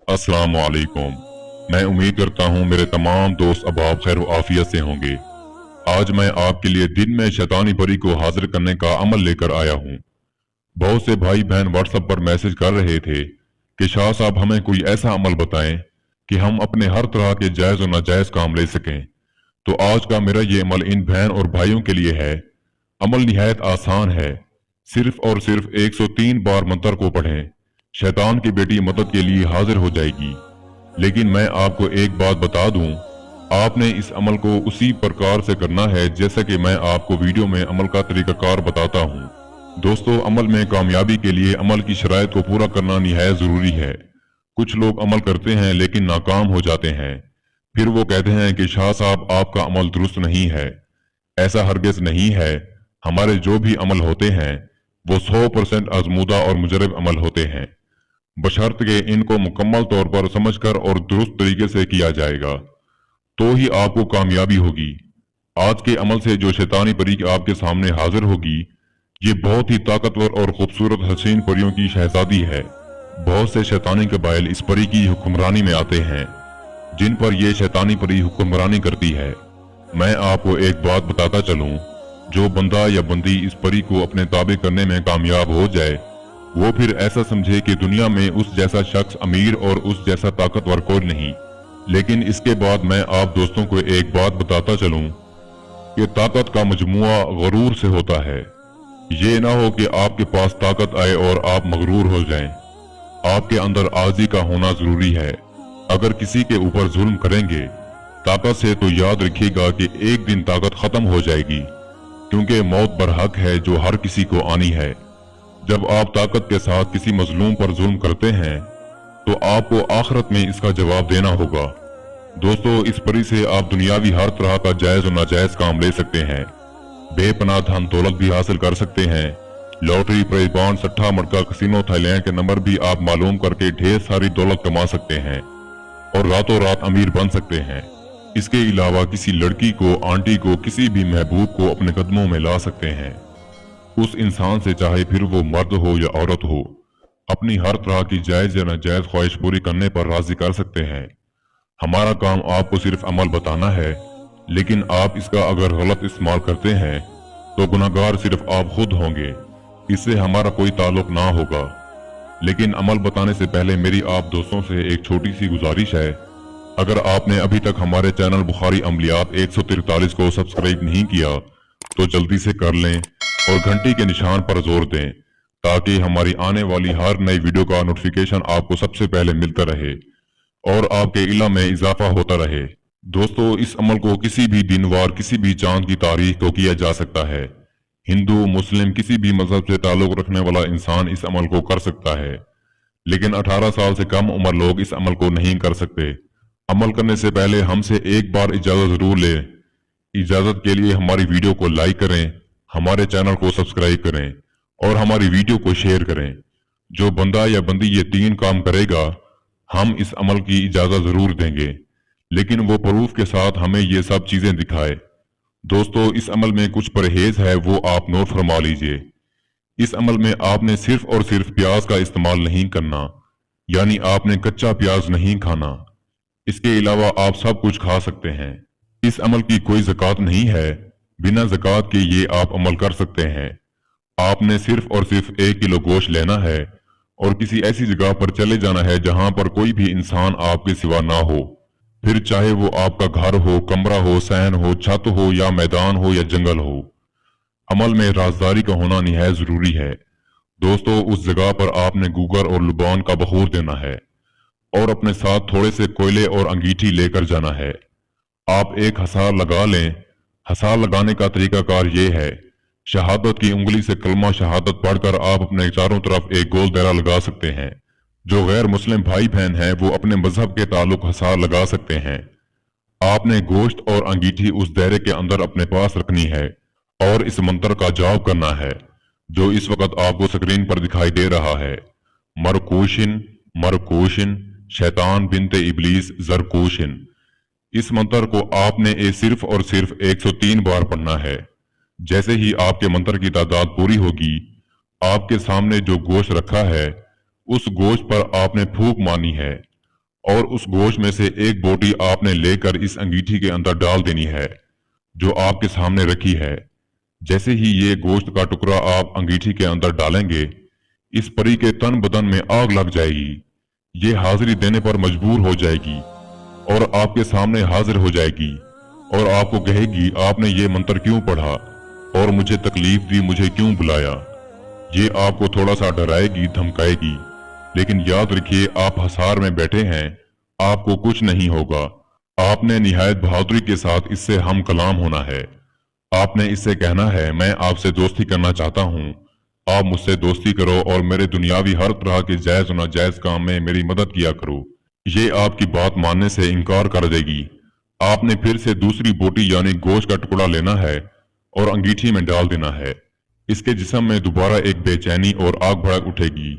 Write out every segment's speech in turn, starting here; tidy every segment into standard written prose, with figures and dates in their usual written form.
अस्सलाम वालेकुम। मैं उम्मीद करता हूँ मेरे तमाम दोस्त अहबाब खैर व आफियत से होंगे। आज मैं आपके लिए दिन में शैतानी परी को हाजिर करने का अमल लेकर आया हूँ। बहुत से भाई बहन व्हाट्सएप पर मैसेज कर रहे थे कि शाह साहब हमें कोई ऐसा अमल बताएं कि हम अपने हर तरह के जायज और नाजायज काम ले सकें। तो आज का मेरा ये अमल इन बहन और भाइयों के लिए है। अमल निहायत आसान है। सिर्फ और सिर्फ 103 बार मंत्र को पढ़ें। शैतान की बेटी मदद के लिए हाजिर हो जाएगी। लेकिन मैं आपको एक बात बता दूं, आपने इस अमल को उसी प्रकार से करना है जैसा कि मैं आपको वीडियो में अमल का तरीकाकार बताता हूं। दोस्तों, अमल में कामयाबी के लिए अमल की शराइत को पूरा करना निहायत जरूरी है। कुछ लोग अमल करते हैं लेकिन नाकाम हो जाते हैं। फिर वो कहते हैं कि शाह साहब आपका अमल दुरुस्त नहीं है। ऐसा हरगिज नहीं है। हमारे जो भी अमल होते हैं वो 100% आजमूदा और मुजरब अमल होते हैं, बशर्ते इनको मुकम्मल तौर पर समझकर और दुरुस्त तरीके से किया जाएगा तो ही आपको कामयाबी होगी। आज के अमल से जो शैतानी परी आपके सामने हाजिर होगी, ये बहुत ही ताकतवर और खूबसूरत हसीन परियों की शहजादी है। बहुत से शैतानी कबाइल इस परी की हुक्मरानी में आते हैं, जिन पर यह शैतानी परी हुक्मरानी करती है। मैं आपको एक बात बताता चलूं, जो बंदा या बंदी इस परी को अपने ताबे करने में कामयाब हो जाए, वो फिर ऐसा समझे कि दुनिया में उस जैसा शख्स अमीर और उस जैसा ताकतवर कोई नहीं। लेकिन इसके बाद मैं आप दोस्तों को एक बात बताता चलूं कि ताकत का मजमुआ गरूर से होता है। ये ना हो कि आपके पास ताकत आए और आप मगरूर हो जाएं। आपके अंदर आजी का होना जरूरी है। अगर किसी के ऊपर जुल्म करेंगे ताकत से, तो याद रखिएगा कि एक दिन ताकत खत्म हो जाएगी, क्योंकि मौत बरहक है जो हर किसी को आनी है। जब आप ताकत के साथ किसी मजलूम पर जुल्म करते हैं तो आपको आखिरत में इसका जवाब देना होगा। दोस्तों, इस परी से आप दुनियावी हर तरह का जायज और नाजायज काम ले सकते हैं। बेपनाह धन दौलत भी हासिल कर सकते हैं। लॉटरी, प्राइज बॉन्ड, सट्टा मटका, कसिनो, थाईलैंड के नंबर भी आप मालूम करके ढेर सारी दौलत कमा सकते हैं और रातों रात अमीर बन सकते हैं। इसके अलावा किसी लड़की को, आंटी को, किसी भी महबूब को अपने कदमों में ला सकते हैं। उस इंसान से, चाहे फिर वो मर्द हो या औरत हो, अपनी हर तरह की जायज या नाजायज ख्वाहिश पूरी करने पर राजी कर सकते हैं। हमारा काम आपको सिर्फ अमल बताना है, लेकिन आप इसका अगर गलत इस्तेमाल करते हैं तो गुनाहगार सिर्फ आप खुद होंगे। इससे हमारा कोई ताल्लुक ना होगा। लेकिन अमल बताने से पहले मेरी आप दोस्तों से एक छोटी सी गुजारिश है। अगर आपने अभी तक हमारे चैनल बुखारी अमलियात 143 को सब्सक्राइब नहीं किया तो जल्दी से कर लें और घंटी के निशान पर जोर दें, ताकि हमारी आने वाली हर नई वीडियो का नोटिफिकेशन आपको सबसे पहले मिलता रहे और आपके इल्म में इजाफा होता रहे। दोस्तों, इस अमल को किसी भी दिन वार, किसी भी चांद की तारीख को किया जा सकता है। हिंदू, मुस्लिम, किसी भी मजहब से ताल्लुक रखने वाला इंसान इस अमल को कर सकता है, लेकिन 18 साल से कम उम्र लोग इस अमल को नहीं कर सकते। अमल करने से पहले हमसे एक बार इजाजत जरूर लें। इजाजत के लिए हमारी वीडियो को लाइक करें, हमारे चैनल को सब्सक्राइब करें और हमारी वीडियो को शेयर करें। जो बंदा या बंदी ये 3 काम करेगा, हम इस अमल की इजाजत जरूर देंगे, लेकिन वो प्रूफ के साथ हमें ये सब चीजें दिखाए। दोस्तों, इस अमल में कुछ परहेज है, वो आप नोट फरमा लीजिए। इस अमल में आपने सिर्फ और सिर्फ प्याज का इस्तेमाल नहीं करना, यानी आपने कच्चा प्याज नहीं खाना। इसके अलावा आप सब कुछ खा सकते हैं। इस अमल की कोई ज़कात नहीं है। बिना ज़कात के ये आप अमल कर सकते हैं। आपने सिर्फ और सिर्फ 1 किलो गोश्त लेना है और किसी ऐसी जगह पर चले जाना है जहां पर कोई भी इंसान आपके सिवा ना हो। फिर चाहे वो आपका घर हो, कमरा हो, सहन हो, छत हो या मैदान हो या जंगल हो। अमल में राजदारी का होना निहायत जरूरी है। दोस्तों, उस जगह पर आपने गूगर और लुबान का बखूर देना है और अपने साथ थोड़े से कोयले और अंगीठी लेकर जाना है। आप एक हसार लगा लें। हसार लगाने का तरीकाकार ये है, शहादत की उंगली से कलमा शहादत पढ़कर आप अपने चारों तरफ एक गोल दायरा लगा सकते हैं। जो गैर मुस्लिम भाई बहन हैं वो अपने मजहब के ताल्लुक हसार लगा सकते हैं। आपने गोश्त और अंगीठी उस दायरे के अंदर अपने पास रखनी है और इस मंत्र का जाप करना है, जो इस वक्त आपको स्क्रीन पर दिखाई दे रहा है। मरकूशिन मरकूशिन शैतान बिनते इबलीस जरकूशिन। इस मंत्र को आपने सिर्फ और सिर्फ 103 बार पढ़ना है। जैसे ही आपके मंत्र की तादाद पूरी होगी, आपके सामने जो गोश्त रखा है उस गोश्त पर आपने फूंक मारनी है और उस गोश्त में से एक बोटी आपने लेकर इस अंगीठी के अंदर डाल देनी है जो आपके सामने रखी है। जैसे ही ये गोश्त का टुकड़ा आप अंगीठी के अंदर डालेंगे, इस परी के तन बदन में आग लग जाएगी। ये हाजिरी देने पर मजबूर हो जाएगी और आपके सामने हाजिर हो जाएगी और आपको कहेगी, आपने ये मंत्र क्यों पढ़ा और मुझे तकलीफ दी, मुझे क्यों बुलाया। ये आपको थोड़ा सा डराएगी, धमकाएगी, लेकिन याद रखिए आप हसार में बैठे हैं, आपको कुछ नहीं होगा। आपने निहायत बहादुरी के साथ इससे हम कलाम होना है। आपने इससे कहना है, मैं आपसे दोस्ती करना चाहता हूँ, आप मुझसे दोस्ती करो और मेरे दुनियावी हर तरह के जायज और नाजायज काम में मेरी मदद किया करो। ये आपकी बात मानने से इनकार कर देगी। आपने फिर से दूसरी बोटी यानी गोश्त का टुकड़ा लेना है और अंगीठी में डाल देना है। इसके जिस्म में दोबारा एक बेचैनी और आग भड़क उठेगी।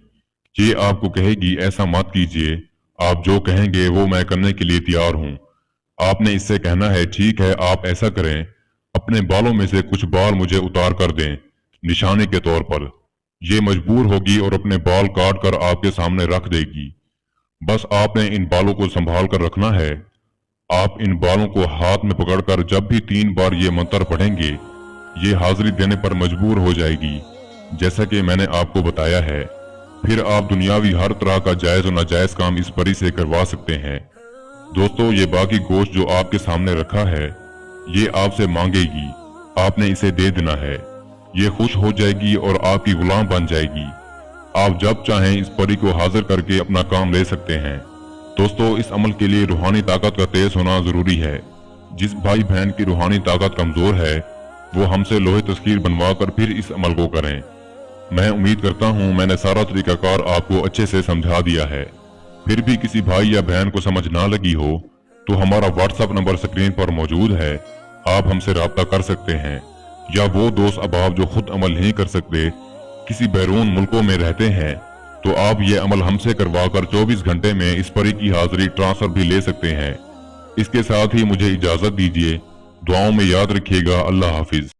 ये आपको कहेगी, ऐसा मत कीजिए, आप जो कहेंगे वो मैं करने के लिए तैयार हूँ। आपने इससे कहना है, ठीक है आप ऐसा करें, अपने बालों में से कुछ बाल मुझे उतार कर दें निशाने के तौर पर। ये मजबूर होगी और अपने बाल काट कर आपके सामने रख देगी। बस आपने इन बालों को संभाल कर रखना है। आप इन बालों को हाथ में पकड़कर जब भी 3 बार ये मंत्र पढ़ेंगे, ये हाजिरी देने पर मजबूर हो जाएगी, जैसा कि मैंने आपको बताया है। फिर आप दुनियावी हर तरह का जायज और नाजायज काम इस परी से करवा सकते हैं। दोस्तों, ये बाकी गोश्त जो आपके सामने रखा है, ये आपसे मांगेगी, आपने इसे दे देना है। ये खुश हो जाएगी और आपकी गुलाम बन जाएगी। आप जब चाहें इस परी को हाजिर करके अपना काम ले सकते हैं। दोस्तों, इस अमल के लिए रूहानी ताकत का तेज होना जरूरी है। जिस भाई बहन की रूहानी ताकत कमजोर है, वो हमसे लोहे तस्कीर बनवा कर फिर इस अमल को करें। मैं उम्मीद करता हूँ मैंने सारा तरीकाकार आपको अच्छे से समझा दिया है। फिर भी किसी भाई या बहन को समझ ना लगी हो तो हमारा व्हाट्सएप नंबर स्क्रीन पर मौजूद है, आप हमसे राब्ता कर सकते हैं। या वो दोस्त अहबाब जो खुद अमल नहीं कर सकते, किसी बैरून मुल्कों में रहते हैं, तो आप ये अमल हमसे करवाकर 24 घंटे में इस परी की हाजिरी ट्रांसफर भी ले सकते हैं। इसके साथ ही मुझे इजाजत दीजिए। दुआओं में याद रखिएगा। अल्लाह हाफिज।